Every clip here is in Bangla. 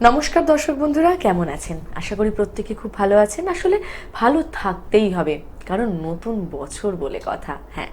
নমস্কার দর্শক বন্ধুরা, কেমন আছেন? আশা করি প্রত্যেকে খুব ভালো আছেন। আসলে ভালো থাকতেই হবে, কারণ নতুন বছর বলে কথা। হ্যাঁ,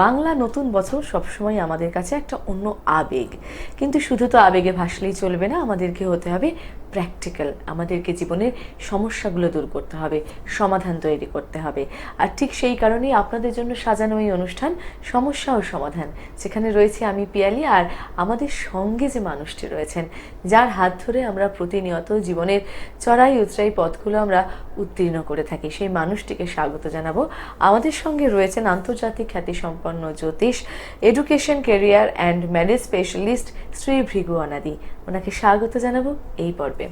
বাংলা নতুন বছর সবসময় আমাদের কাছে একটা অন্য আবেগ, কিন্তু শুধু তো আবেগে ভাসলেই চলবে না, আমাদেরকে হতে হবে প্র্যাকটিক্যাল। আমাদেরকে জীবনের সমস্যাগুলো দূর করতে হবে, সমাধান তৈরি করতে হবে। আর ঠিক সেই কারণেই আপনাদের জন্য সাজানো এই অনুষ্ঠান সমস্যা ও সমাধান, যেখানে রয়েছে আমি পিয়ালি, আর আমাদের সঙ্গে যে মানুষটি রয়েছেন, যার হাত ধরে আমরা প্রতিনিয়ত জীবনের চড়াই উতরাই পথগুলো আমরা উত্তীর্ণ করে থাকি, সেই মানুষটিকে স্বাগত জানাবো। আমাদের সঙ্গে রয়েছেন আন্তর্জাতিক খ্যাতিসম্পন্ন জ্যোতিষ, education, career and marriage specialist Shri Bhrigu অনাদি। ওনাকে স্বাগত জানাবো এই পর্বে।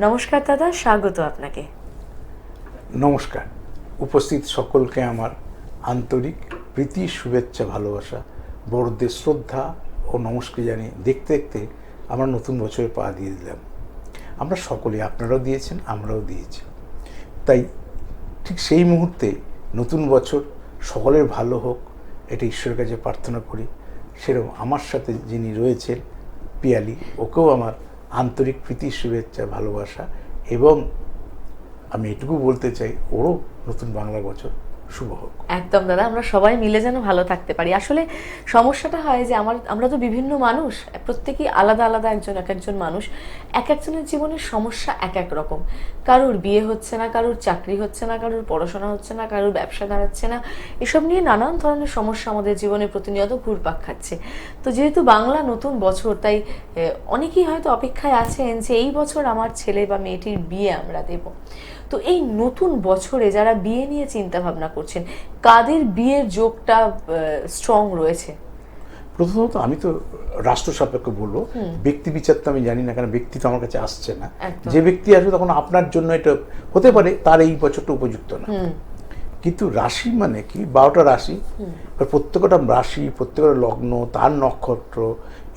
নমস্কার দাদা, স্বাগত আপনাকে। নমস্কার। উপস্থিত সকলকে আমার আন্তরিক প্রীতি, শুভেচ্ছা, ভালোবাসা, বড়দের শ্রদ্ধা ও নমস্কার জানিয়ে দেখতে দেখতে আমরা নতুন বছরে পা দিয়ে দিলাম। আমরা সকলে, আপনারাও দিয়েছেন, আমরাও দিয়েছি। তাই ঠিক সেই মুহূর্তে নতুন বছর সকলের ভালো হোক, এটা ঈশ্বরের কাছে প্রার্থনা করি। সেরকম আমার সাথে যিনি রয়েছেন পিয়ালি, ওকেও আমার আন্তরিক প্রীতি, শুভেচ্ছা, ভালোবাসা, এবং আমি এটুকু বলতে চাই ওরও নতুন বাংলা বছর শুভ হোক। একদম দাদা, আমরা সবাই মিলে যেন ভালো থাকতে পারি। আসলে সমস্যাটা হয় যে আমরা তো বিভিন্ন মানুষ, প্রত্যেকেই আলাদা আলাদা, এক একজন মানুষ, এক একজনের জীবনের সমস্যা এক এক রকম। কারোর বিয়ে হচ্ছে না, কারোর চাকরি হচ্ছে না, কারোর পড়াশোনা হচ্ছে না, কারোর ব্যবসা দাঁড়াচ্ছে না। এসব নিয়ে নানান ধরনের সমস্যা আমাদের জীবনে প্রতিনিয়ত ঘুরপাক খাচ্ছে। তো যেহেতু বাংলা নতুন বছর, তাই অনেকেই হয়তো অপেক্ষায় আছেন যে এই বছর আমার ছেলে বা মেয়েটির বিয়ে আমরা দেব। তো এই নতুন বছরে যারা বিয়ে নিয়ে চিন্তা ভাবনা করছেন, কাদের বিয়ের যোগটা স্ট্রং রয়েছে? প্রথমত আমি তো রাষ্ট্র সাপেক্ষ বলবো, ব্যক্তি বিচার তো আমি জানি না, কারণ ব্যক্তি তো আমার কাছে আসছে না। যে ব্যক্তি আসবে তখন আপনার জন্য এটা হতে পারে তার এই বছরটা উপযুক্ত না। কিন্তু রাশি মানে কি, 12টা রাশি, প্রত্যেকটা রাশি, প্রত্যেকটা লগ্ন, তার নক্ষত্র,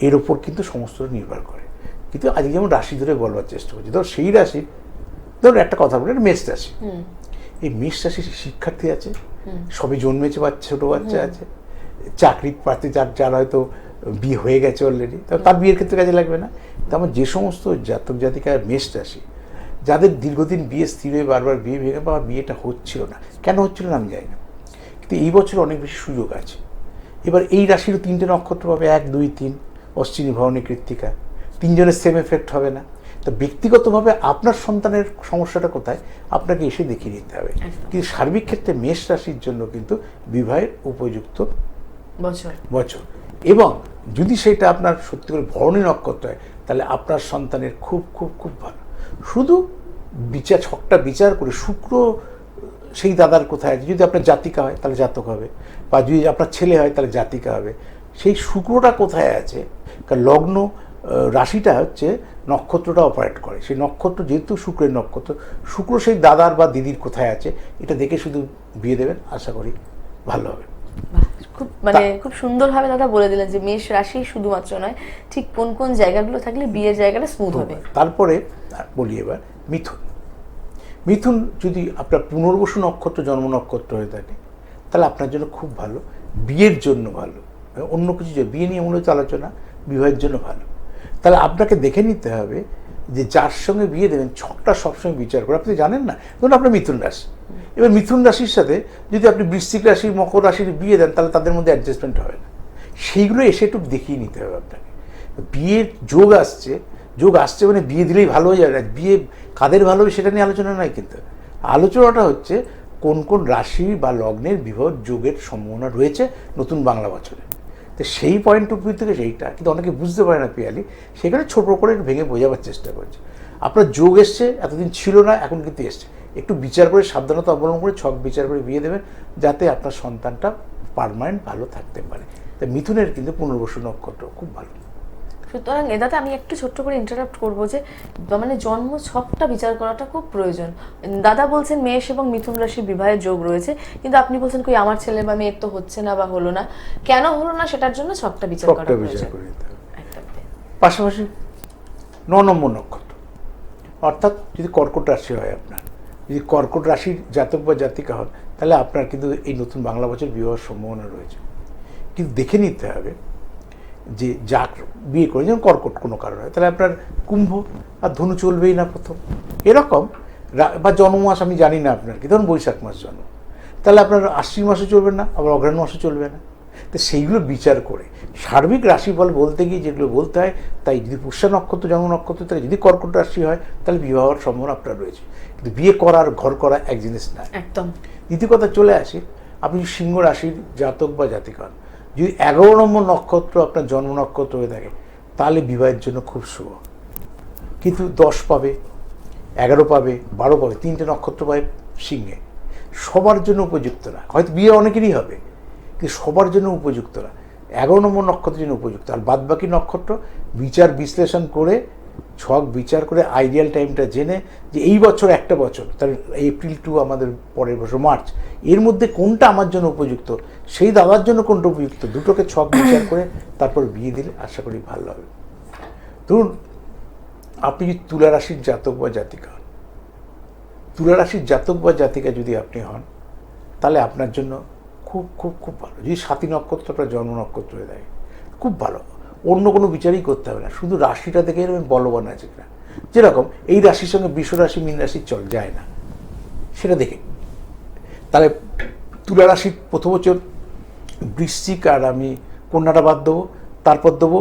এর উপর কিন্তু সমস্ত নির্ভর করে। কিন্তু আজকে যেমন রাশি ধরে বলবার চেষ্টা করছি, ধর সেই রাশি, ধরুন একটা কথা বলি, মেষ রাশি। এই মেষ রাশি শিক্ষার্থী আছে, সবে জন্মেছে বাচ্চা, ছোট বাচ্চা আছে, চাকরি প্রার্থী, যার হয়তো বিয়ে হয়ে গেছে অলরেডি, তার বিয়ের ক্ষেত্রে কাজে লাগবে না। তো আমার যে সমস্ত জাতক জাতিকা মেষ রাশি, যাদের দীর্ঘদিন বিয়ে স্থির হয়ে বারবার বিয়ে ভেঙে বা বিয়েটা হচ্ছিল না, কেন হচ্ছিল না আমি জানি না, কিন্তু এই বছর অনেক বেশি সুযোগ আছে। এবার এই রাশিরও 3টে নক্ষত্র পাবে, 1, 2, 3, অশ্বিনী, ভরণী, কৃত্তিকা, 3জনের সেম এফেক্ট হবে না। তো ব্যক্তিগতভাবে আপনার সন্তানের সমস্যাটা কোথায় আপনাকে এসে দেখিয়ে নিতে হবে। কিন্তু সার্বিক ক্ষেত্রে মেষ রাশির জন্য কিন্তু বিবাহের উপযুক্ত বছর। এবং যদি সেটা আপনার সত্যি করে ভরণী নক্ষত্র হয়, তাহলে আপনার সন্তানের খুব খুব খুব ভালো। শুধু ছকটা বিচার করে শুক্র সেই দাদার কোথায় আছে, যদি আপনার জাতিকা হয় তাহলে জাতক হবে, বা যদি আপনার ছেলে হয় তাহলে জাতিকা হবে। সেই শুক্রটা কোথায় আছে, কারণ লগ্ন রাশিটা হচ্ছে নক্ষত্রটা অপারেট করে, সেই নক্ষত্র যেহেতু শুক্রের নক্ষত্র, শুক্র সেই দাদার বা দিদির কোথায় আছে এটা দেখে শুধু বিয়ে দেবেন, আশা করি ভালো হবে। খুব সুন্দরভাবে দাদা বলে দিলেন যে মেষ রাশি শুধুমাত্র নয়, ঠিক কোন কোন জায়গাগুলো থাকলে বিয়ের জায়গাটা স্মুথ হবে। তারপরে বলি এবার মিথুন। মিথুন যদি আপনার পুনর্বসু নক্ষত্র জন্ম নক্ষত্র হয়ে থাকে, তাহলে আপনার জন্য খুব ভালো, বিয়ের জন্য ভালো। অন্য কিছু বিয়ে নিয়ে মূলত আলোচনা, বিবাহের জন্য ভালো। তাহলে আপনাকে দেখে নিতে হবে যে যার সঙ্গে বিয়ে দেবেন ছকটা সবসময় বিচার করে। আপনি জানেন না, ধরুন আপনার মিথুন রাশি, এবার মিথুন রাশির সাথে যদি আপনি বৃশ্চিক রাশি, মকর রাশির বিয়ে দেন, তাহলে তাদের মধ্যে অ্যাডজাস্টমেন্ট হবে না। সেইগুলো এসে একটু দেখিয়ে নিতে হবে আপনাকে। বিয়ের যোগ আসছে মানে বিয়ে দিলেই ভালো হয়ে যাবে না। বিয়ে কাদের ভালো হবে সেটা নিয়ে আলোচনা নয়, কিন্তু আলোচনাটা হচ্ছে কোন কোন রাশি বা লগ্নের বিবাহ যোগের সম্ভাবনা রয়েছে নতুন বাংলা বছরে। তো সেই পয়েন্ট অফ ভিউ থেকে সেইটা কিন্তু অনেকে বুঝতে পারে না পিয়ালি, সেখানে ছোটো করে ভেঙে বোঝাবার চেষ্টা করছে। আপনার যোগ এসছে, এতদিন ছিল না, এখন কিন্তু এসছে। একটু বিচার করে, সাবধানতা অবলম্বন করে, ছক বিচার করে বিয়ে দেবেন, যাতে আপনার সন্তানটা পার্মানেন্ট ভালো থাকতে পারে। তাই মিথুনের কিন্তু পুনর্বসু নক্ষত্র খুব ভালো। সুতরাং এদাতে আমি একটু ছোট্ট করে ইন্টারাপ্ট করবো যে জন্ম ছকটা বিচার করাটা খুব প্রয়োজন। দাদা বলছেন মেষ এবং মিথুন রাশির বিবাহের যোগ রয়েছে, কিন্তু আপনি বলছেন কই আমার ছেলে বা মেয়ের তো হচ্ছে না বা হলো না, কেন হলো না সেটার জন্য ছকটা বিচার করা প্রয়োজন। পাশাপাশি 9 নম্বর নক্ষত্র, অর্থাৎ যদি কর্কট রাশি হয় আপনার, যদি কর্কট রাশির জাতক বা জাতিকা হন, তাহলে আপনার কিন্তু এই নতুন বাংলা বছর বিবাহের সম্ভাবনা রয়েছে। কিন্তু দেখে নিতে হবে যে যাক বিয়ে করে, যেমন কর্কট কোনো কারণে হয়, তাহলে আপনার কুম্ভ আর ধনু চলবেই না প্রথম, এরকম। বা জন্মমাস আমি জানি না আপনার কি, ধরুন বৈশাখ মাস জন্ম, তাহলে আপনার আশ্বিন মাসে চলবে না, আবার অগ্রহায়ণ মাসে চলবে না। তো সেইগুলো বিচার করে সার্বিক রাশিফল বলতে গিয়ে যেগুলো বলতে হয়, তাই যদি পুষ্যা নক্ষত্র জন্ম নক্ষত্র থাকে, যদি কর্কট রাশি হয়, তাহলে বিবাহ হওয়ার সম্ভাবনা আপনার রয়েছে। কিন্তু বিয়ে করার ঘর করা এক জিনিস না। একদম। দ্বিতীয় কথা চলে আসে, আপনি যদি সিংহ রাশির জাতক বা জাতিকা হন, যদি 11 নম্বর নক্ষত্র আপনার জন্ম নক্ষত্র হয়ে থাকে, তাহলে বিবাহের জন্য খুব শুভ। কিন্তু 10 পাবে, 11 পাবে, 12 পাবে, 3টে নক্ষত্র পাবে সিংহে, সবার জন্য উপযুক্ত না। হয়তো বিয়ে অনেকেরই হবে, কিন্তু সবার জন্য উপযুক্ত না। 11 নম্বর নক্ষত্রের জন্য উপযুক্ত। আর বাদ বাকি নক্ষত্র বিচার বিশ্লেষণ করে, ছক বিচার করে, আইডিয়াল টাইমটা জেনে যে এই বছর একটা বছর, তার এপ্রিল টু আমাদের পরের বছর মার্চ, এর মধ্যে কোনটা আমার জন্য উপযুক্ত, সেই দাদার জন্য কোনটা উপযুক্ত, দুটোকে ছক বিচার করে তারপর বিয়ে দিলে আশা করি ভালো হবে। ধরুন আপনি যদি তুলা রাশির জাতক বা জাতিকা হন, তুলা রাশির জাতক বা জাতিকা যদি আপনি হন, তাহলে আপনার জন্য খুব খুব খুব ভালো। যদি সাতী নক্ষত্রটা জন্ম নক্ষত্র হয়ে থাকে, খুব ভালো। অন্য কোনো বিচারই করতে হবে না, শুধু রাশিটা দেখে এরকম বলবান আছে কিনা। যেরকম এই রাশির সঙ্গে বৃষ রাশি মীন রাশির চল যায় না, সেটা দেখে। তাহলে তুলা রাশির প্রথম বছর বৃশ্চিক আর আমি কন্যাটা বাদ দেবো, তারপর দেবো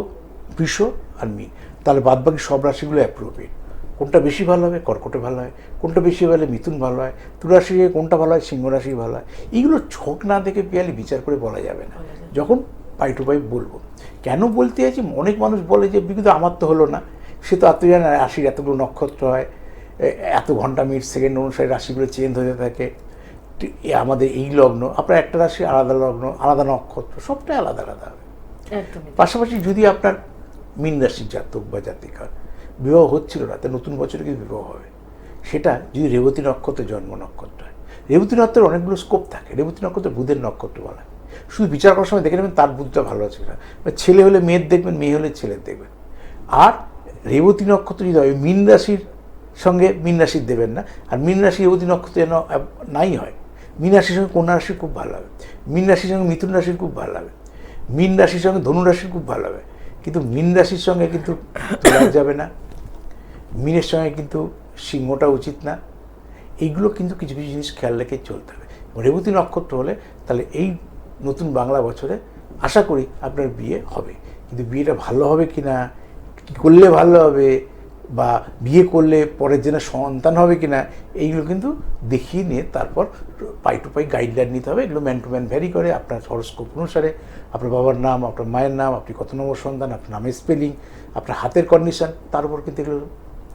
বৃষ আর মীন, তাহলে বাদ বাকি সব রাশিগুলো অ্যাপ্রোপ্রিয়েট। কোনটা বেশি ভালো হবে? কর্কটে ভালো হয়। কোনটা বেশি ভালো হয়? মিথুন ভালো হয়। তুলা রাশি কোনটা ভালো হয়? সিংহ রাশি ভালো হয়। এইগুলো ছক না দেখে পেয়ালি বিচার করে বলা যাবে না, যখন পাই টু পাই বলবো। কেন বলতে চাইছি, অনেক মানুষ বলে যে বিগত আমার তো হলো না, সে তো এত জানে রাশির এতগুলো নক্ষত্র হয়, এত ঘন্টা মিনিট সেকেন্ড অনুসারে রাশিগুলো চেঞ্জ হতে থাকে, আমাদের এই লগ্ন, আপনার একটা রাশি আলাদা লগ্ন, আলাদা নক্ষত্র, সবটাই আলাদা আলাদা হবে। পাশাপাশি যদি আপনার মীন রাশির জাতক বা জাতিকা বিবাহ হচ্ছিল না, তাই নতুন বছরে কিন্তু বিবাহ হবে, সেটা যদি রেবতী নক্ষত্রে জন্ম নক্ষত্র হয়। রেবতী নক্ষত্রের অনেকগুলো স্কোপ থাকে। রেবতী নক্ষত্র বুধের নক্ষত্র বলা হয়। শুধু বিচার করার সময় দেখে নেবেন তার বুধটা ভালো আছে কিনা। ছেলে হলে মেয়ের দেখবেন, মেয়ে হলে ছেলের দেখবেন। আর রেবতী নক্ষত্র যদি হয়, মীন রাশির সঙ্গে মীন রাশির দেবেন না। আর মীন রাশি রেবতী নক্ষত্র যেন নাই হয়। মীন রাশির সঙ্গে কন্যা রাশির খুব ভালো হবে, মীন রাশির সঙ্গে মিথুন রাশির খুব ভালো হবে, মীন রাশির সঙ্গে ধনু রাশির খুব ভালো হবে। কিন্তু মীন রাশির সঙ্গে কিন্তু তোলা যাবে না, মীনের সঙ্গে কিন্তু সিংহটা উচিত না। এইগুলো কিন্তু কিছু কিছু জিনিস খেয়াল রেখে চলতে হবে। রেবতী নক্ষত্র হলে তাহলে এই নতুন বাংলা বছরে আশা করি আপনার বিয়ে হবে। কিন্তু বিয়েটা ভালো হবে কি না, কী করলে ভালো হবে, বা বিয়ে করলে পরের জন্য সন্তান হবে কি না, এইগুলো কিন্তু দেখিয়ে নিয়ে তারপর পাই টু পাই গাইডলাইন নিতে হবে। এগুলো ম্যান টু ম্যান ভ্যারি করে, আপনার হরোস্কোপ অনুসারে, আপনার বাবার নাম, আপনার মায়ের নাম, আপনি কত নম্বর সন্তান, আপনার নামের স্পেলিং, আপনার হাতের কন্ডিশন, তার উপর কিন্তু এগুলো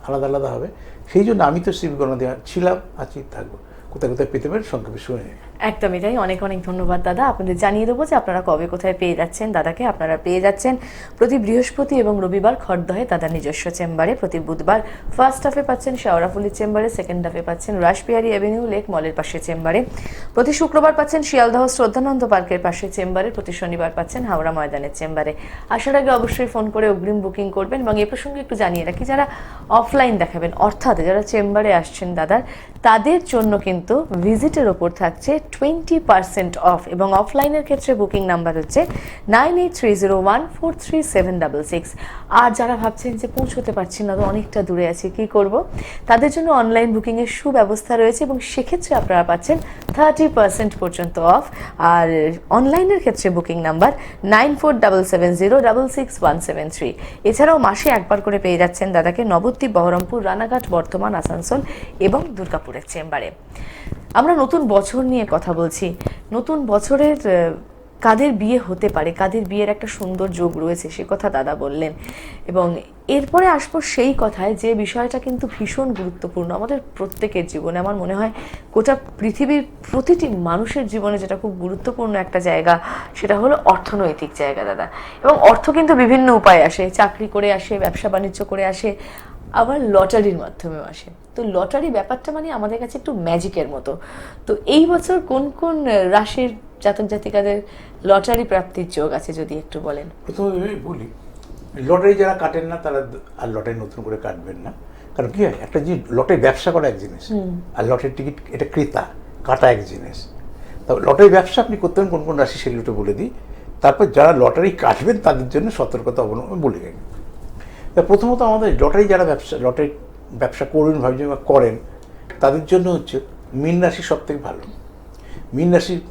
আলাদা আলাদা হবে। সেই জন্য আমি তো শ্রীবিগণা দেওয়া ছিলাম, আছি, থাকবো। কোথায় কোথায় পেতে পারেন সংক্ষেপে শুনে নিন। একদমই তাই। অনেক অনেক ধন্যবাদ দাদা। আপনাদের জানিয়ে দেবো যে আপনারা কবে কোথায় পেয়ে যাচ্ছেন দাদাকে। আপনারা পেয়ে যাচ্ছেন প্রতি বৃহস্পতি এবং রবিবার খড়দহে দাদার নিজস্ব চেম্বারে, প্রতি বুধবার ফার্স্ট হাফে পাচ্ছেন শেওড়াফুলির চেম্বারে, সেকেন্ড হাফে পাচ্ছেন রাসবিহারী অ্যাভিনিউ লেক মলের পাশে চেম্বারে, প্রতি শুক্রবার পাচ্ছেন শিয়ালদহ শ্রদ্ধানন্দ পার্কের পাশে চেম্বারে, প্রতি শনিবার পাচ্ছেন হাওড়া ময়দানের চেম্বারে। আসার আগে অবশ্যই ফোন করে অগ্রিম বুকিং করবেন। এবং এ প্রসঙ্গে একটু জানিয়ে রাখি, যারা অফলাইন দেখাবেন, অর্থাৎ যারা চেম্বারে আসছেন দাদার, তাদের জন্য কিন্তু ভিজিটের ওপর থাকছে 20% অফ। এবং অফলাইনের ক্ষেত্রে বুকিং নাম্বার হচ্ছে 9830143766। আর যারা ভাবছেন যে পৌঁছতে পারছি না, তো অনেকটা দূরে আছে, কি করব, তাদের জন্য অনলাইন বুকিংয়ের সুব্যবস্থা রয়েছে এবং সেক্ষেত্রে আপনারা পাচ্ছেন 30% পর্যন্ত অফ। আর অনলাইনের ক্ষেত্রে বুকিং নাম্বার 9477066173। এছাড়াও মাসে একবার করে পেয়ে যাচ্ছেন দাদাকে নবদ্বীপ, বহরমপুর, রানাঘাট, বর্ধমান, আসানসোল এবং দুর্গাপুরের চেম্বারে। আমরা নতুন বছর নিয়ে কথা বলছি। নতুন বছরের কাদের বিয়ে হতে পারে, কাদের বিয়ের একটা সুন্দর যোগ রয়েছে, সে কথা দাদা বললেন। এবং এরপরে আসবো সেই কথায় যে বিষয়টা কিন্তু ভীষণ গুরুত্বপূর্ণ আমাদের প্রত্যেকের জীবনে। আমার মনে হয় গোটা পৃথিবীর প্রতিটি মানুষের জীবনে যেটা খুব গুরুত্বপূর্ণ একটা জায়গা, সেটা হলো অর্থনৈতিক জায়গা দাদা। এবং অর্থ কিন্তু বিভিন্ন উপায়ে আসে, চাকরি করে আসে, ব্যবসা বাণিজ্য করে আসে, আবার লটারির মাধ্যমেও আসে। তো লটারি ব্যাপারটা মানে আমাদের কাছে একটু ম্যাজিকের মতো। তো এই বছর কোন কোন রাশির জাতক জাতিকাদের লটারি প্রাপ্তির যোগ আছে যদি একটু বলেন। প্রথমে বলি, লটারি যারা কাটেন না তারা আর লটারি নতুন করে কাটবেন না। কারণ কি হয়, একটা যে লটারি ব্যবসা করা এক জিনিস, আর লটারি টিকিট এটা ক্রেতা, কাটা এক জিনিস। তবে লটারি ব্যবসা আপনি করতে পারেন কোন কোন রাশি, সেগুলো একটু বলে দিই। তারপর যারা লটারি কাটবেন তাদের জন্য সতর্কতা অবলম্বন বলে গেল। তা প্রথমত আমাদের লটারি যারা লটারি ব্যবসা করবেন ভাবছেন বা করেন, তাদের জন্য হচ্ছে মীন রাশি সব থেকে ভালো। মীন রাশির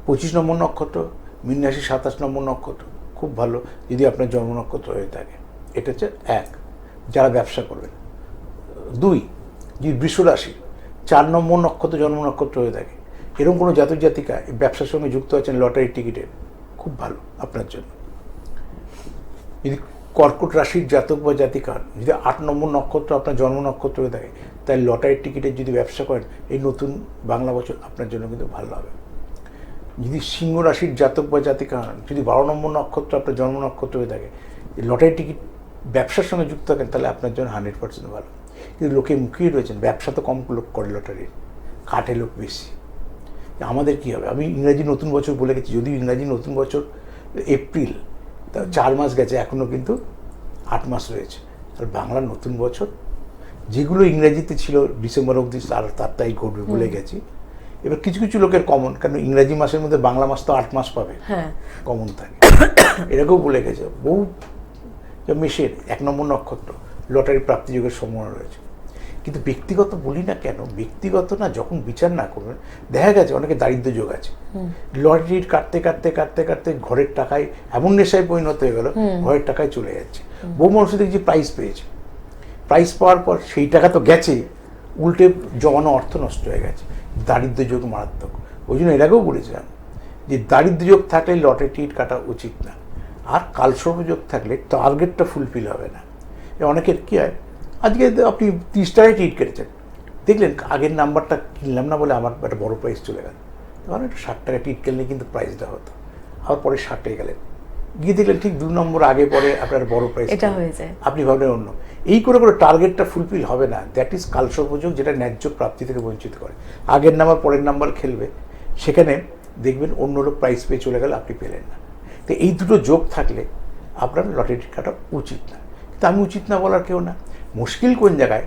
25 নম্বর নক্ষত্র, মীন রাশি 27 নম্বর নক্ষত্র খুব ভালো যদি আপনার জন্ম নক্ষত্র হয়ে থাকে। এটা হচ্ছে 1, যারা ব্যবসা করবেন। 2, যদি বৃষ রাশি 4 নম্বর নক্ষত্র জন্ম নক্ষত্র হয়ে থাকে, এরকম কোনো জাতক জাতিকা ব্যবসার সঙ্গে যুক্ত আছেন লটারি টিকিটের, খুব ভালো আপনার জন্য। যদি কর্কট রাশির জাতক বা জাতিকা যদি 8 নম্বর নক্ষত্র আপনার জন্ম নক্ষত্র হয়ে থাকে, তাই লটারি টিকিটের যদি ব্যবসা করেন এই নতুন বাংলা বছর আপনার জন্য কিন্তু ভালো হবে। যদি সিংহ রাশির জাতক বা জাতিকা যদি 12 নম্বর নক্ষত্র আপনার জন্ম নক্ষত্র হয়ে থাকে, লটারি টিকিট ব্যবসার সঙ্গে যুক্ত থাকেন, তাহলে আপনার জন্য 100% ভালো। কিন্তু লোকে মুখিয়ে রয়েছেন, ব্যবসা তো কম লোক করে লটারির, কাটে লোক বেশি। আমাদের কী হবে? আমি ইংরাজি নতুন বছর বলে গেছি, যদি ইংরাজি নতুন বছর এপ্রিল, তা 4 মাস গেছে, এখনও কিন্তু 8 মাস রয়েছে। আর বাংলার নতুন বছর যেগুলো ইংরাজিতে ছিল ডিসেম্বর অবধি তার তাই ঘটবে বলে গেছি। এবার কিছু কিছু লোকের কমন, কারণ ইংরাজি মাসের মধ্যে বাংলা মাস তো 8 মাস পাবে, কমন থাকে, এরকম বলে গেছে। বহু মেষের 1 নম্বর নক্ষত্র লটারি প্রাপ্তিযোগের সম্ভাবনা রয়েছে। কিন্তু ব্যক্তিগত বলি না কেন, ব্যক্তিগত না যখন বিচার না করবেন, দেখা গেছে অনেকে দারিদ্র যোগ আছে, লটারির কাটতে কাটতে কাটতে কাটতে ঘরের টাকায় এমন নেশায় পরিণত হয়ে গেল, ঘরের টাকায় চলে যাচ্ছে। বহু মানুষ দেখছি প্রাইজ পেয়েছে, প্রাইজ পাওয়ার পর সেই টাকা তো গেছে, উল্টে জমানো অর্থ নষ্ট হয়ে গেছে। দারিদ্র যোগ মারাত্মক। ওই জন্য এর আগেও বলেছিলাম যে দারিদ্র যোগ থাকলে লটারি টিকিট কাটা উচিত না। আর কালসর্প যোগ থাকলে টার্গেটটা ফুলফিল হবে না। অনেকের কী হয়, আজকে আপনি 30 টাকায় টিকিট কেটেছেন, দেখলেন আগের নাম্বারটা কিনলাম না বলে আমার একটা বড় প্রাইস চলে গেল, তখন একটু 60 টাকা টিকিট কিনলে কিন্তু প্রাইসটা হতো। আবার পরে 60 গেলেন, গিয়ে দেখলেন ঠিক 2 নম্বর আগে পরে আপনার বড় প্রাইস হয়ে যায়, আপনি ভাবলেন অন্য। এই করে করে টার্গেটটা ফুলফিল হবে না। দ্যাট ইজ কালসর্পযোগ, যেটা ন্যায্য প্রাপ্তি থেকে বঞ্চিত করে। আগের নাম্বার পরের নাম্বার খেলবে, সেখানে দেখবেন অন্য লোক প্রাইস পেয়ে চলে গেল, আপনি পেলেন না। তো এই দুটো যোগ থাকলে আপনার লটারি টিকিট কাটা উচিত না। কিন্তু আমি উচিত না বলার কেউ না। মুশকিল কোন জায়গায়,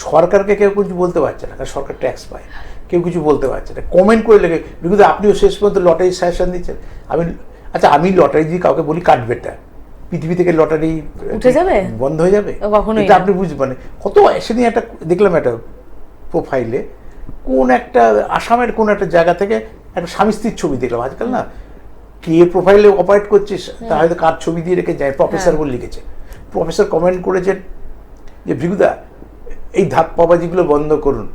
সরকারকে কেউ কিছু বলতে পারছে না, কারণ সরকার ট্যাক্স পায়, কেউ কিছু বলতে পারছে না। কমেন্ট করে লেগে বিকজ আপনিও শেষ পর্যন্ত লটারি সাজেশন দিচ্ছেন। আমি লটারি দিয়ে কাউকে বলি কাটবেটা, পৃথিবী থেকে লটারি উঠে যাবে, বন্ধ হয়ে যাবে, এটা আপনি বুঝবেন। কত সেদিন একটা দেখলাম একটা প্রোফাইলে, কোন একটা আসামের কোন একটা জায়গা থেকে একটা স্বামী স্ত্রীর ছবি দেখলাম। আজকাল না কে প্রোফাইলে অপারেট করছিস, তা হয়তো কার ছবি দিয়ে রেখে যায়, প্রফেসর বলে লিখেছে। প্রফেসর কমেন্ট করেছেন যে ভৃগুদা এই ধাপ্পাবাজিগুলো বন্ধ করুন,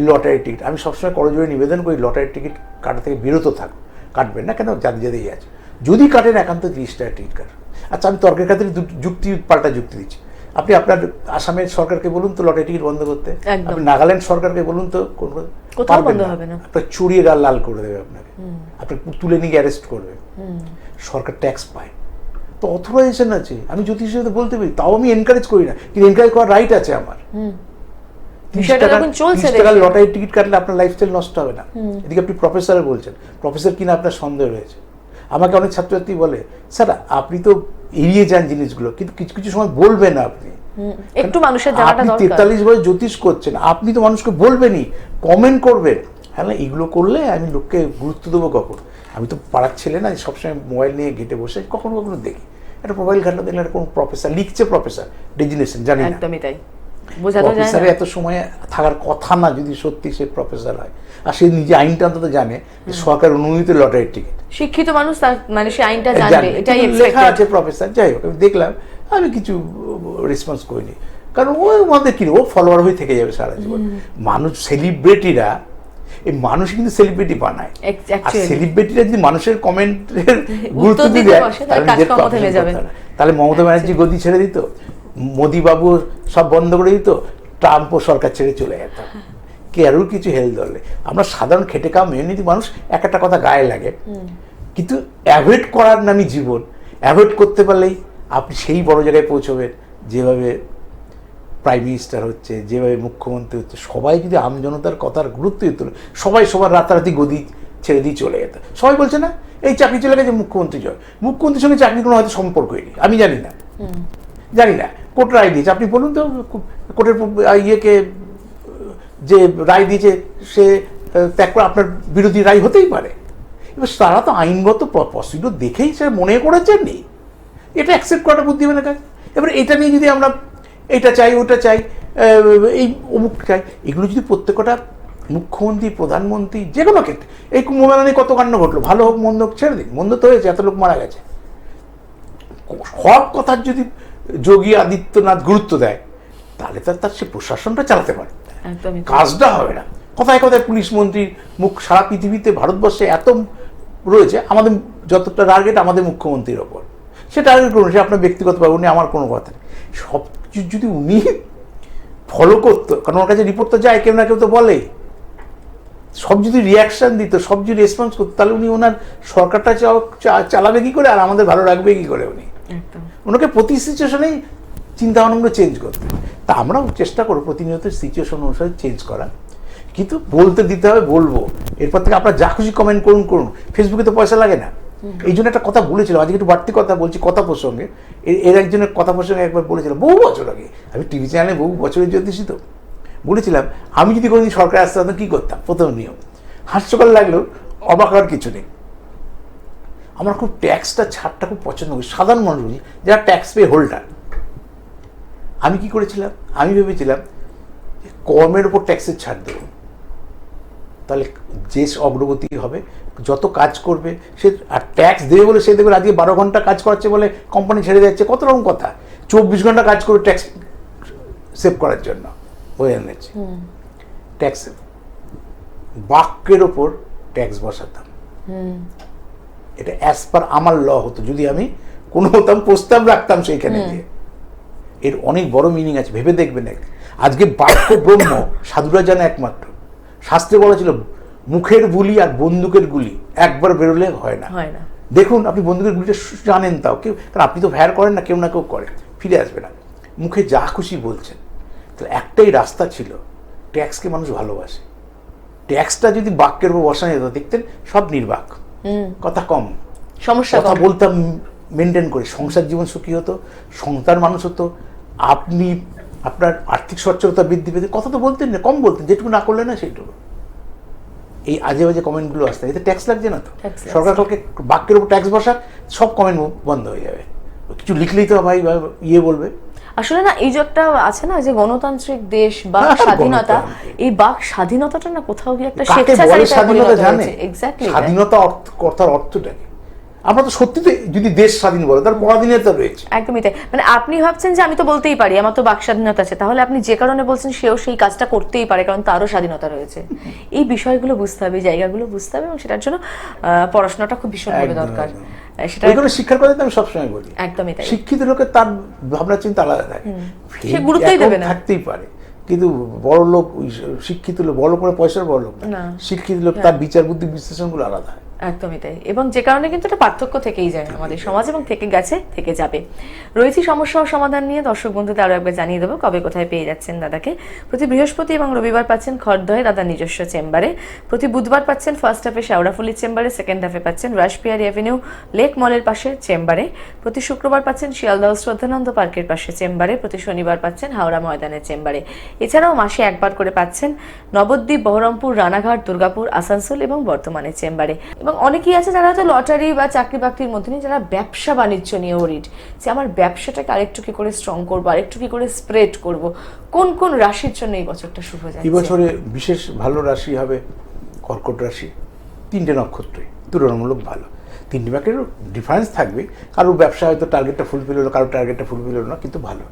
লটারি টিকিট। আমি সবসময় করজোড়ে নিবেদন করি লটারি টিকিট কাটা থেকে বিরত থাকুন, কাটবেন না কেন, যাদের যাদেরই আছে। যদি কাটেন একান্ত 30 টাকা টিকিট কাটুন। আচ্ছা, আমি তর্কের খাতিরে পাল্টা যুক্তি দিচ্ছি। আপনি আপনার আসামের সরকারকে বলুন তো লটারি টিকিট বন্ধ করতে, আপনি নাগাল্যান্ড সরকারকে বলুন তো, পারবেন না। আপনার চুরিয়ে গাল লাল করে দেবে, আপনাকে আপনার তুলে নিয়ে অ্যারেস্ট করবে। সরকার ট্যাক্স পায়, তো অথরাইজেশন আছে। আমি জ্যোতিষ হিসেবে বলতে পারি, তাও আমি এনকারেজ করি না, কিন্তু এনকারেজ করার রাইট আছে আমার। 30 টাকার লটারি টিকিট কাটলে আপনার লাইফস্টাইল নষ্ট হবে না। এদিকে আপনি প্রফেসর বলছেন, প্রফেসর কিনা আপনার সন্দেহ রয়েছে। আমাকে অনেক ছাত্রছাত্রী বলে, স্যার আপনি তো এড়িয়ে যান জিনিসগুলো, কিন্তু কিছু কিছু সময় বলবেন না। আপনি একটু মানুষের জানাটা দরকার। 43 বছর জ্যোতিষ করছেন, আপনি তো মানুষকে বলবেনই, কমেন্ট করবেন। হ্যাঁ, এগুলো করলে আমি লোককে গুরুত্ব দেবো কখন? আমি তো পাড়ার ছেলে না, সবসময় মোবাইল নিয়ে ঘেটে বসে কখনো কখনো দেখি একটা মোবাইল ঘাটলে দেখলে একটা কোনো প্রফেসর লিখছে, প্রফেসর ডেজিনেশন জানি না, একদমই তাই। প্রফেসরে এত সময় থাকার কথা না, যদি সত্যি সে প্রফেসর হয়। আর সে নিজে আইনটা অন্তত জানে, সরকার অনুমোদিত লটারি টিকিট। শিক্ষিত মানুষ মানে সে আইনটা জানবে, এটাই লেখা আছে প্রফেসর। যাই হোক, আমি দেখলাম, আমি কিছু রেসপন্স করিনি, কারণ ও আমাদের কি, ও ফলোয়ার হয়ে থেকে যাবে সারা জীবন। মানুষ সেলিব্রিটিরা, এই মানুষ কিন্তু সেলিব্রিটি বানায়, আর সেলিব্রিটিরা যদি মানুষের কমেন্টের গুরুত্ব দিয়ে দেয়, তাহলে মমতা ব্যানার্জি গদি ছেড়ে দিত, মোদি বাবু সব বন্ধ করে দিত, ট্রাম্পও সরকার ছেড়ে চলে যেত, কেউর কিছু হেল্প ধরলে। আমরা সাধারণ খেটে খাওয়া মেহনতি মানুষ, একটা কথা গায়ে লাগে, কিন্তু অ্যাভয়েড করার নামই জীবন। অ্যাভয়েড করতে পারলেই আপনি সেই বড় জায়গায় পৌঁছবেন, যেভাবে প্রাইম মিনিস্টার হচ্ছে, যেভাবে মুখ্যমন্ত্রী হচ্ছে। সবাই যদি আমজনতার কথার গুরুত্ব দিত, সবাই সবার রাতারাতি গদি ছেড়ে দিয়ে চলে যেত। সবাই বলছে না এই চাকরি চলে গেছে, মুখ্যমন্ত্রী জয়। মুখ্যমন্ত্রীর সঙ্গে চাকরির কোনো হয়তো সম্পর্কই নেই, আমি জানি না। কোর্ট রায় দিয়েছে, আপনি বলুন তো, কোর্টের ইয়েকে যে রায় দিয়েছে সে ত্যাগ করে আপনার বিরোধী রায় হতেই পারে। এবার তারা তো আইনগত প্রসিডিউর দেখেই সে মনে করেছেন নি, এটা অ্যাকসেপ্ট করাটা বুদ্ধিমানের কাজ। এবার এটা নিয়ে যদি আমরা এটা চাই ওটা চাই এই অমুক চাই, এগুলো যদি প্রত্যেকটা মুখ্যমন্ত্রী প্রধানমন্ত্রী যে কোনো ক্ষেত্রে, এই কুম্ভমেলা নিয়ে কত কাণ্ড ঘটলো, ভালো হোক মন্দ হোক ছেড়ে দিন, মন্দ তো হয়েছে, এত লোক মারা গেছে, সব কথার যদি যোগী আদিত্যনাথ গুরুত্ব দেয় তাহলে তার সে প্রশাসনটা চালাতে পারে, কাজটা হবে না। কথায় কথায় পুলিশ মন্ত্রীর মুখ সারা পৃথিবীতে ভারতবর্ষে এত রয়েছে, আমাদের যতটা টার্গেট আমাদের মুখ্যমন্ত্রীর ওপর, সে টার্গেট করুন, সে আপনার ব্যক্তিগত পাবে, উনি আমার কোনো কথা নেই। সব কিছু যদি উনি ফলো করতো, কারণ ওর কাছে রিপোর্ট তো যায়, কেউ না কেউ তো বলেই, সব যদি রিয়াকশান দিত, সব যদি রেসপন্স করতো, তাহলে উনি ওনার সরকারটা চালাবে কি করে আর আমাদের ভালো রাখবে কি করে। উনি ওনাকে প্রতি সিচুয়েশনেই চিন্তা ভাবনাগুলো চেঞ্জ করতে, তা আমরাও চেষ্টা করবো প্রতিনিয়ত সিচুয়েশন অনুসারে চেঞ্জ করা, কিন্তু বলতে দিতে হবে, বলবো। এরপর থেকে আপনারা যা খুশি কমেন্ট করুন, ফেসবুকে তো পয়সা লাগে না। এই জন্য একটা কথা বলেছিল, আজকে একটু বাড়তি কথা বলছি, কথা প্রসঙ্গে, এর একজনের কথা প্রসঙ্গে একবার বলেছিল বহু বছর আগে, আমি টিভি চ্যানেলে বহু বছরের জ্যোতিষী তো, বলেছিলাম আমি যদি কোনোদিন সরকার আসতে হতো কী করতাম। প্রথম নিয়ম, হাস্যকর লাগলেও অবাক হওয়ার কিছু নেই, আমার খুব ট্যাক্সটা ছাড়টা খুব পছন্দ করি, সাধারণ মানুষ বুঝি যারা ট্যাক্স পে হোল্ডার। আমি কি করেছিলাম, আমি ভেবেছিলাম কর্মের ওপর ট্যাক্সের ছাড় দেব, তাহলে যে অগ্রগতি হবে, যত কাজ করবে সে, আর ট্যাক্স দেবে বলে সে দেখবে আজকে 12 ঘন্টা কাজ করাচ্ছে বলে কোম্পানি ছেড়ে যাচ্ছে, কত রকম কথা, 24 ঘন্টা কাজ করে ট্যাক্স সেভ করার জন্য হয়ে এনেছে। ট্যাক্স বাক্যের ওপর ট্যাক্স বসাতাম, এটা অ্যাজ পার আমার ল হতো, যদি আমি কোনো হতাম প্রস্তাব রাখতাম সেইখানে দিয়ে। এর অনেক বড় মিনিং আছে, ভেবে দেখবেন। আজকে বাক্য ব্রহ্ম সাধুরা জানে একমাত্র, শাস্ত্রে বলা ছিল মুখের বুলি আর বন্দুকের গুলি একবার বেরোলে হয় না। দেখুন আপনি বন্দুকের গুলিটা জানেন, তাও কেউ, কারণ আপনি তো ভ্যার করেন না, কেউ না কেউ করে, ফিরে আসবে না। মুখে যা খুশি বলছেন, তো একটাই রাস্তা ছিল, ট্যাক্সকে মানুষ ভালোবাসে, ট্যাক্সটা যদি বাক্যের উপর বসানো যেত দেখতেন সব নির্বাক, কথা কম, সমস্যা কথা বলতাম মেনটেন করে, সংসার জীবন সুখী হতো, সংসার মানুষ হতো, আপনি আপনার আর্থিক সচ্ছলতা বৃদ্ধি পেতে, কথা তো বলতেন না, কম বলতেন, যেটুকু না করলে না সেইটুকু। এই আজে বাজে কমেন্টগুলো আসতে, এতে ট্যাক্স লাগছে না তো, সরকার কাউকে বাক্যের উপর ট্যাক্স বসা, সব কমেন্ট বন্ধ হয়ে যাবে, কিছু লিখলেই তো ভাই ইয়ে বলবে। আসলে না, এই যে একটা আছে না যে গণতান্ত্রিক দেশ, বাক স্বাধীনতা, এই বাক স্বাধীনতাটা না কোথাও গিয়ে একটা স্বাধীনতা জানে, স্বাধীনতা অর্থাৎ অর্থটা কি? আমরা তো সত্যি তো, যদি দেশ স্বাধীন বলে তার পরাধীনতা রয়েছে, একদমই তাই। মানে আপনি ভাবছেন যে আমি তো বলতেই পারি, আমার তো বাক স্বাধীনতা আছে, তাহলে আপনি যে কারণে বলছেন সেও সেই কাজটা করতেই পারে, কারণ তারও স্বাধীনতা রয়েছে। এই বিষয়গুলো বুঝতে হবে, জায়গাগুলো বুঝতে হবে, এবং সেটার জন্য পড়াশোনাটা খুব ভীষণভাবে দরকার। সেটা শিক্ষার কথা আমি সবসময় বলি, একদমই তাই। শিক্ষিত লোকের তার ভাবনা চিন্তা আলাদা থাকে, সে গুরুত্বই দেবে না, থাকতেই পারে, কিন্তু বড় লোক, শিক্ষিত লোক, বড় করে পয়সার বড় লোক না, শিক্ষিত লোক তার বিচার বুদ্ধি বিশ্লেষণগুলো আলাদা। একদমই তাই, এবং যে কারণে কিন্তু এটা পার্থক্য থেকেই যায় আমাদের সমাজ, এবং থেকে গেছে, থেকে যাবে। রয়েছে সমস্যা ও সমাধান নিয়ে, দর্শক বন্ধুদের আরো একবার জানিয়ে দেবো কবে কোথায় পেয়ে যাচ্ছেন দাদাকে। প্রতি বৃহস্পতি এবং রবিবার পাচ্ছেন খড়দহে দাদার নিজস্ব চেম্বারে, প্রতি বুধবার পাচ্ছেন ফার্স্ট হাফে শেওড়াফুলির চেম্বারে, সেকেন্ড হাফে পাচ্ছেন রাসপিয়ারি অ্যাভিনিউ লেক মলের পাশে চেম্বারে, প্রতি শুক্রবার পাচ্ছেন শিয়ালদহ শ্রদ্ধানন্দ পার্কের পাশে চেম্বারে, প্রতি শনিবার পাচ্ছেন হাওড়া ময়দানের চেম্বারে। এছাড়াও মাসে একবার করে পাচ্ছেন নবদ্বীপ, বহরমপুর, রানাঘাট, দুর্গাপুর, আসানসোল এবং বর্তমানের চেম্বারে। এবং অনেকেই আছে যারা হয়তো লটারি বা চাকরি বাকরির মধ্যে নেই, যারা ব্যবসা বাণিজ্য নিয়ে ওরিড, যে আমার ব্যবসাটাকে আরেকটু কি করে স্ট্রং করবো, আরেকটু কি করে স্প্রেড করব, কোন কোন রাশির জন্য এই বছরটা শুভ যাচ্ছে? এই বছরে বিশেষ ভালো রাশি হবে কর্কট রাশি, 3টে নক্ষত্রই তুলনামূলক ভালো। 3টে ভাগেরও ডিফারেন্স থাকবে, কারোর ব্যবসা হয়তো টার্গেটটা ফুলফিল হলো, কারোর টার্গেটটা ফুলফিল হলো না, কিন্তু ভালো।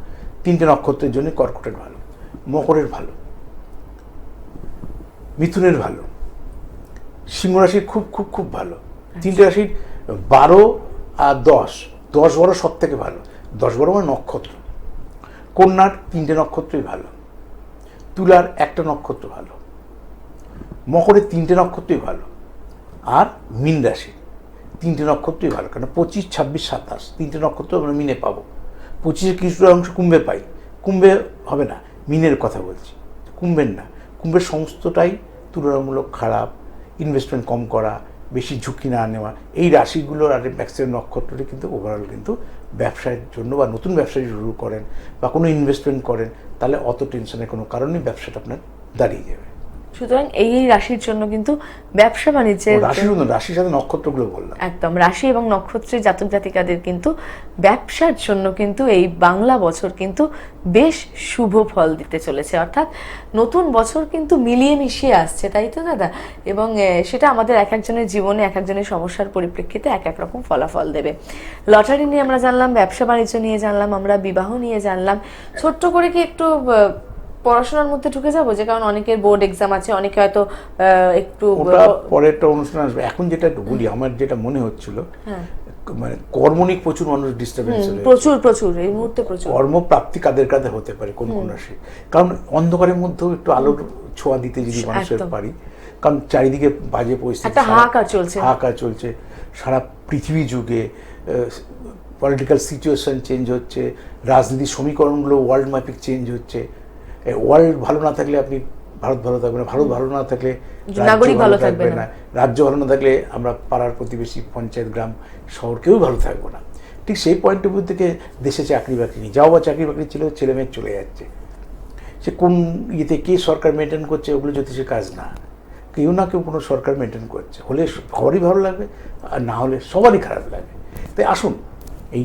3টে নক্ষত্রের জন্য কর্কটের ভালো, মকরের ভালো, মিথুনের ভালো, সিংহ রাশির খুব খুব খুব ভালো। 3টে রাশির 12 আর 10, 10 12 সব থেকে ভালো, 10 12 মানে নক্ষত্র। কন্যার 3টে নক্ষত্রই ভালো, তুলার 1টা নক্ষত্র ভালো, মকরের 3টে নক্ষত্রই ভালো, আর মীন রাশি 3টে নক্ষত্রই ভালো। কারণ 25 26 27 3টে নক্ষত্র আমরা মিনে পাবো। 25-এ কিছুটা অংশ কুম্ভে পাই, কুম্ভে হবে না, মিনের কথা বলছি, কুম্ভের না। কুম্ভের সমস্তটাই তুলনামূলক খারাপ, ইনভেস্টমেন্ট কম করা, বেশি ঝুঁকি না নেওয়া, এই রাশিগুলোর আর ম্যাক্সিমাম নক্ষত্রটি কিন্তু ওভারঅল কিন্তু ব্যবসার জন্য, বা নতুন ব্যবসা শুরু করেন বা কোনো ইনভেস্টমেন্ট করেন, তাহলে অত টেনশনের কোনো কারণেই ব্যবসাটা আপনার দাঁড়িয়ে যাবে। সুতরাং এই রাশির জন্য কিন্তু ব্যবসা বাণিজ্যের রাশির সাথে নক্ষত্রগুলো বললাম, একদম রাশি এবং নক্ষত্রের জাতক জাতিকাদের কিন্তু ব্যবসার জন্য কিন্তু এই বাংলা বছর কিন্তু বেশ শুভ ফল দিতে চলেছে। অর্থাৎ নতুন বছর কিন্তু মিলিয়ে মিশিয়ে আসছে, তাই তো দাদা? এবং সেটা আমাদের এক একজনের জীবনে এক একজনের সমস্যার পরিপ্রেক্ষিতে এক এক রকম ফলাফল দেবে। লটারি নিয়ে আমরা জানলাম, ব্যবসা বাণিজ্য নিয়ে জানলাম, আমরা বিবাহ নিয়ে জানলাম। ছোট্ট করে কি একটু পড়াশোনার মধ্যে ঢুকে যাবো, যে কারণ অনেকের বোর্ড এক্সাম আছে, অনেকে হয়তো একটু পরে একটা অনুষ্ঠান আসবে। এখন যেটা বলি, আমার যেটা মনে হচ্ছিল, মানে কর্ম নিয়ে প্রচুর মানুষ ডিস্টার্বেন্স, প্রচুর এই মুহূর্তে প্রচুর কর্মপ্রাপ্তি কাদের কাদের হতে পারে কোন কোন রাশি, কারণ অন্ধকারের মধ্যেও একটু আলোর ছোঁয়া দিতে যদি মানুষের পারি, কারণ চারিদিকে বাজে পরিস্থিতি, হাহাকার চলছে সারা পৃথিবী যুগে, পলিটিক্যাল সিচুয়েশন চেঞ্জ হচ্ছে, রাজনীতির সমীকরণগুলো ওয়ার্ল্ড ম্যাপিক চেঞ্জ হচ্ছে। ওয়ার্ল্ড ভালো না থাকলে আপনি ভারত ভালো থাকবে না, ভারত ভালো না থাকলে নাগরিক ভালো থাকবে না, রাজ্য ভালো না থাকলে আমরা পাড়ার প্রতিবেশী পঞ্চায়েত গ্রাম শহর কেউ ভালো থাকবো না। ঠিক সেই পয়েন্ট অফ ভিউ থেকে দেশে চাকরি বাকরি নেই, যাও বা চাকরি বাকরি ছিল, ছেলে মেয়ে চলে যাচ্ছে। সে কোন ইয়েতে কে সরকার মেনটেন করছে ওগুলো জ্যোতিষের কাজ না, কেউ না কেউ কোনো সরকার মেনটেন করছে, হলে সবারই ভালো লাগবে আর না হলে সবারই খারাপ লাগবে। তাই আসুন, এই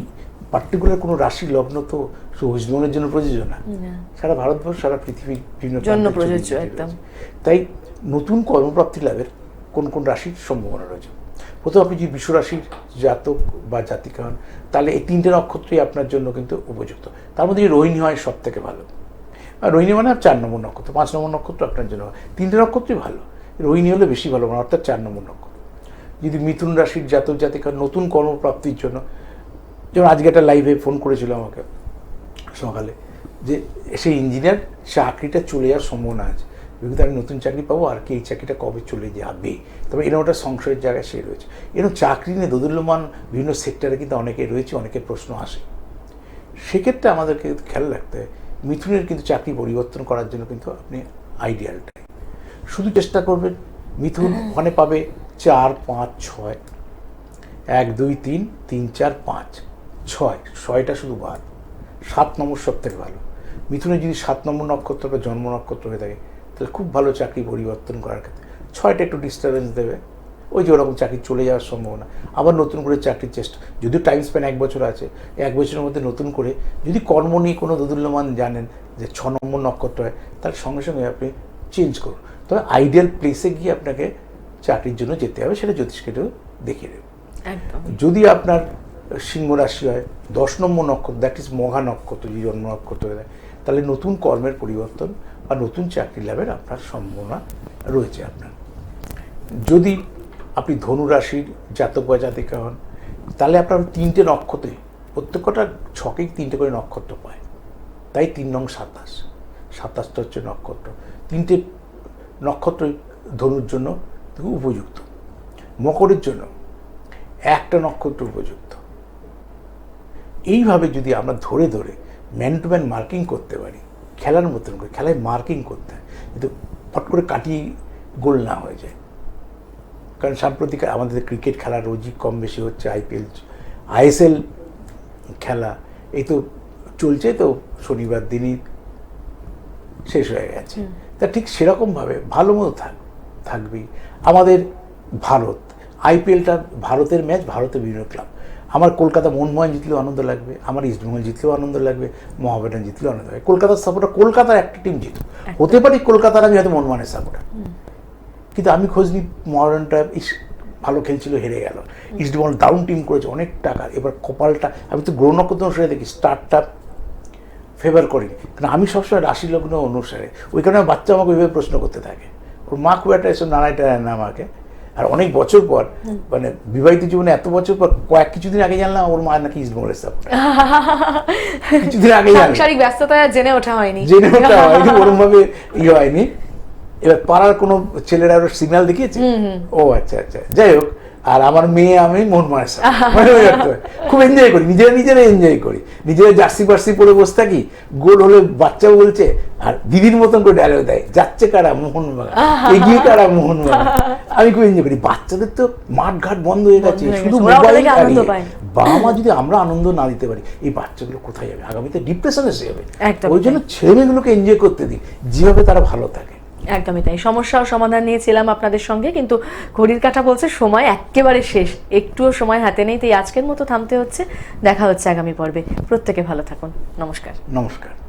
পার্টিকুলার কোনো রাশি লগ্ন তো জীবনের জন্য প্রযোজ্য না, সারা ভারতবর্ষ সারা পৃথিবীর বিভিন্ন জন্য প্রযোজ্য একদম। তাই নতুন কর্মপ্রাপ্তি লাভের কোন কোন রাশির সম্ভাবনা রয়েছে। প্রথম আপনি যদি বিশ্ব রাশির জাতক বা জাতিকা হন, তাহলে এই 3টে নক্ষত্রই আপনার জন্য কিন্তু উপযুক্ত। তার মধ্যে রোহিণী হয় সব থেকে ভালো, আর রোহিণী মানে 4 নম্বর নক্ষত্র, 5 নম্বর নক্ষত্র আপনার জন্য, 3টে নক্ষত্রই ভালো, রোহিণী হলে বেশি ভালো, মানে অর্থাৎ 4 নম্বর নক্ষত্র। যদি মিথুন রাশির জাতক জাতিকা নতুন কর্মপ্রাপ্তির জন্য, যেমন আজকে একটা লাইভে ফোন করেছিল আমাকে সকালে, যে সেই ইঞ্জিনিয়ার চাকরিটা চলে যাওয়ার সম্ভাবনা আছে, কিন্তু আমি নতুন চাকরি পাবো, আর কি এই চাকরিটা কবে চলে যাবে, তবে এরকম একটা সংশয়ের জায়গায় সে রয়েছে। এরকম চাকরি নিয়ে দোদুল্যমান বিভিন্ন সেক্টরে কিন্তু অনেকে রয়েছে, অনেকের প্রশ্ন আসে। সেক্ষেত্রে আমাদেরকে খেয়াল রাখতে হয়, মিথুনের কিন্তু চাকরি পরিবর্তন করার জন্য কিন্তু আপনি আইডিয়ালটাই শুধু চেষ্টা করবেন। মিথুন ওখানে পাবে 4, 5, 6, 1, 2, 3, 3, 4, 5, 6টা শুধু বাদ, 7 নম্বর সব থেকে ভালো। মিথুনে যদি 7 নম্বর নক্ষত্র বা জন্ম নক্ষত্র হয়ে থাকে, তাহলে খুব ভালো চাকরি পরিবর্তন করার ক্ষেত্রে। 6টা একটু ডিস্টার্বেন্স দেবে, ওই যে ওরকম চাকরি চলে যাওয়ার সম্ভাবনা, আবার নতুন করে চাকরির চেষ্টা, যদিও টাইম স্প্যান 1 বছর আছে, 1 বছরের মধ্যে নতুন করে যদি কর্ম নিয়ে কোনো দোদুল্যমান জানেন যে 6 নম্বর নক্ষত্র হয়, তার সঙ্গে সঙ্গে আপনি চেঞ্জ করুন। তবে আইডিয়াল প্লেসে গিয়ে আপনাকে চাকরির জন্য যেতে হবে, সেটা জ্যোতিষকেও দেখিয়ে দেবে। যদি আপনার সিংহ রাশি হয়, 10 নম্বর নক্ষত্র, দ্যাট ইজ মঘা নক্ষত্র যদি জন্ম নক্ষত্র হয়ে যায়, তাহলে নতুন কর্মের পরিবর্তন বা নতুন চাকরি লাভের আপনার সম্ভাবনা রয়েছে আপনার। যদি আপনি ধনু রাশির জাতক বা জাতিকা হন, তাহলে আপনার 3টে নক্ষত্রে, প্রত্যেকটা ছকেই 3টে করে নক্ষত্র পায়, তাই 3 নং 27, 27টা হচ্ছে নক্ষত্র। 3টে নক্ষত্র ধনুর জন্য উপযুক্ত, মকরের জন্য 1টা নক্ষত্র উপযুক্ত। এইভাবে যদি আমরা ধরে ধরে ম্যান টু ম্যান মার্কিং করতে পারি, খেলার মতন করে, খেলায় মার্কিং করতে হয়, কিন্তু ফট করে কাটিয়ে গোল না হয়ে যায়। কারণ সাম্প্রতিক আমাদের ক্রিকেট খেলা রোজই কম বেশি হচ্ছে, ISL খেলা এই তো চলছে, তো শনিবার দিনই শেষ হয়ে গেছে। তা ঠিক সেরকমভাবে ভালো মতো থাকবেই। আমাদের ভারত IPLটা ভারতের ম্যাচ, ভারতের বিভিন্ন ক্লাব। আমার কলকাতা মোহনবাগান জিতলেও আনন্দ লাগবে, আমার ইস্টবেঙ্গল জিতলেও আনন্দ লাগবে, মোহামেডান জিতলেও আনন্দ লাগবে। কলকাতার সাপোর্টার, কলকাতার একটা টিম জিতুক, হতে পারে কলকাতার আমি হয়তো মোহনবাগানের সাপোর্টার, কিন্তু আমি খোঁজ নিই মোহামেডানটা ভালো খেলছিল, হেরে গেল, ইস্টবেঙ্গল দারুণ টিম করেছে, অনেক টাকা, এবার কপালটা, আমি তো গ্রহ নক্ষত্র অনুসারে দেখি, স্টারটা ফেভার করিনি, কারণ আমি সবসময় রাশি লগ্ন অনুসারে, ওই কারণে বাচ্চা আমাকে ওইভাবে প্রশ্ন করতে থাকে, ওর মা খুব একটা এসব নাড়াইটা না আমাকে। আর অনেক বছর পর, মানে বিবাহিত জীবনে এত বছর পর কিছুদিন আগে জানলাম ওর মা নাকি ইস্টবেঙ্গলের সাপোর্টার। কিছুদিন আগে সাংসারিক ব্যস্ততায় জেনে ওঠা হয়নি, ওরকম ভাবে হয়নি। এবার পাড়ার কোনো ছেলেরা ওর সিগন্যাল দেখিয়েছে, ও আচ্ছা আচ্ছা, যাই হোক। আর আমার মেয়ে আমি মোহনবাগানের সাপোর্টার, খুব এনজয় করি, নিজেরা এনজয় করি, নিজেরা জার্সি ফার্সি পরে বসে থাকি, গোল হলে বাচ্চাও বলছে, আর দিদির মতন করে ডায়লগ দেয়, যাচ্ছে কারা মোহনবাগান, এগিয়ে কারা মোহনবাগান। আমি খুব এনজয় করি। বাচ্চাদের তো মাঠ ঘাট বন্ধ হয়ে গেছে, শুধু মোবাইল। বাবা মা যদি আমরা আনন্দ না দিতে পারি, এই বাচ্চাগুলো কোথায় যাবে? আগামীতে ডিপ্রেশনে এসে যাবে। ওই জন্য ছেলেমেয়েগুলোকে এনজয় করতে দিই, যেভাবে তারা ভালো থাকে। একদমই তাই, সমস্যা ও সমাধান নিয়েছিলাম আপনাদের সঙ্গে, কিন্তু ঘড়ির কাঁটা বলছে সময় একেবারে শেষ, একটুও সময় হাতে নেই, তাই আজকের মতো থামতে হচ্ছে। দেখা হচ্ছে আগামী পর্বে। প্রত্যেকে ভালো থাকুন। নমস্কার। নমস্কার।